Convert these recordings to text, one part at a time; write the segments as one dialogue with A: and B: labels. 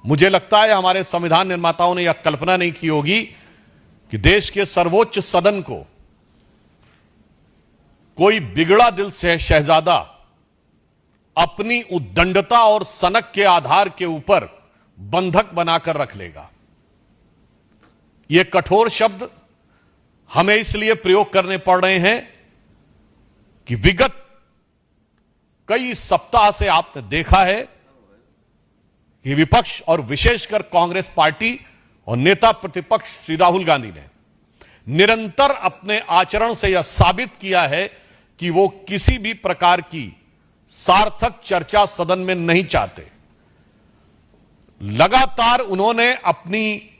A: मुझे लगता है हमारे संविधान निर्माताओं ने यह कल्पना नहीं की होगी कि देश के सर्वोच्च सदन को कोई बिगड़ा दिल से शहजादा अपनी उद्दंडता और सनक के आधार के ऊपर बंधक बनाकर रख लेगा। ये कठोर शब्द हमें इसलिए प्रयोग करने पड़ रहे हैं कि विगत कई सप्ताह से आपने देखा है कि विपक्ष और विशेषकर कांग्रेस पार्टी और नेता प्रतिपक्ष श्री राहुल गांधी ने निरंतर अपने आचरण से यह साबित किया है कि वो किसी भी प्रकार की सार्थक चर्चा सदन में नहीं चाहते। लगातार उन्होंने अपनी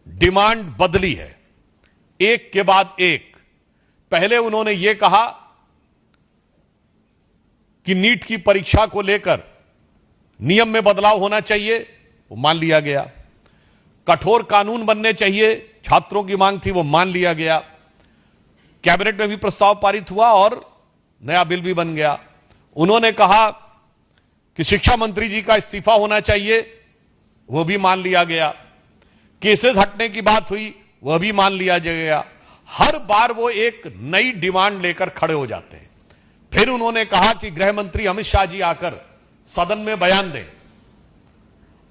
A: डिमांड बदली है, एक के बाद एक। पहले उन्होंने यह कहा कि नीट की परीक्षा को लेकर नियम में बदलाव होना चाहिए, वो मान लिया गया। कठोर कानून बनने चाहिए, छात्रों की मांग थी, वो मान लिया गया। कैबिनेट में भी प्रस्ताव पारित हुआ और नया बिल भी बन गया। उन्होंने कहा कि शिक्षा मंत्री जी का इस्तीफा होना चाहिए, वो भी मान लिया गया। केसेस हटने की बात हुई, वह भी मान लिया गया। हर बार वो एक नई डिमांड लेकर खड़े हो जाते हैं। फिर उन्होंने कहा कि गृह मंत्री अमित शाह जी आकर सदन में बयान दें।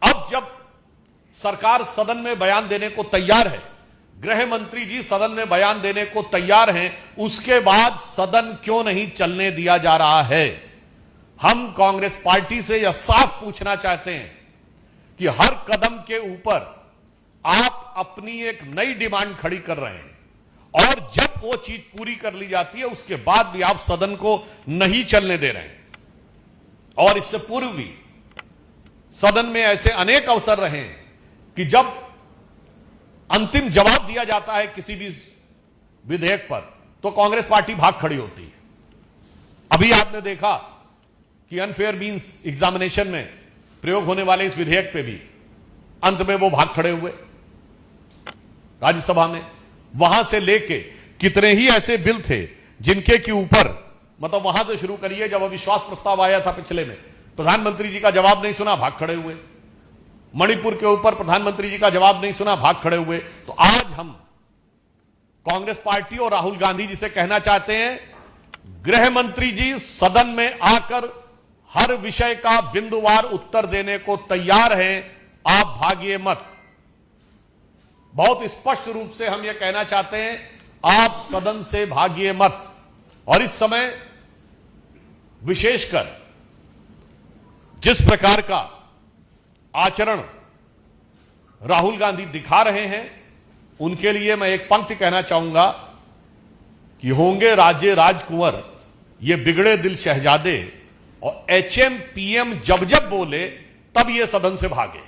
A: अब जब सरकार सदन में बयान देने को तैयार है, गृह मंत्री जी सदन में बयान देने को तैयार हैं, उसके बाद सदन क्यों नहीं चलने दिया जा रहा है? हम कांग्रेस पार्टी से यह साफ पूछना चाहते हैं कि हर कदम के ऊपर आप अपनी एक नई डिमांड खड़ी कर रहे हैं और जब वो चीज पूरी कर ली जाती है उसके बाद भी आप सदन को नहीं चलने दे रहे हैं। और इससे पूर्व भी सदन में ऐसे अनेक अवसर रहे हैं कि जब अंतिम जवाब दिया जाता है किसी भी विधेयक पर तो कांग्रेस पार्टी भाग खड़ी होती है। अभी आपने देखा कि अनफेयर मींस एग्जामिनेशन में प्रयोग होने वाले इस विधेयक पे भी अंत में वो भाग खड़े हुए राज्यसभा में। वहां से लेके कितने ही ऐसे बिल थे जिनके के ऊपर, मतलब वहां से शुरू करिए, जब अविश्वास प्रस्ताव आया था पिछले में, प्रधानमंत्री जी का जवाब नहीं सुना, भाग खड़े हुए। मणिपुर के ऊपर प्रधानमंत्री जी का जवाब नहीं सुना, भाग खड़े हुए। तो आज हम कांग्रेस पार्टी और राहुल गांधी जी से कहना चाहते हैं, गृह मंत्री जी सदन में आकर हर विषय का बिंदुवार उत्तर देने को तैयार हैं, आप भागिए मत। बहुत स्पष्ट रूप से हम यह कहना चाहते हैं, आप सदन से भागिए मत। और इस समय विशेषकर जिस प्रकार का आचरण राहुल गांधी दिखा रहे हैं, उनके लिए मैं एक पंक्ति कहना चाहूंगा कि होंगे राजे राजकुंवर ये बिगड़े दिल शहजादे, और HM PM जब जब बोले तब ये सदन से भागे।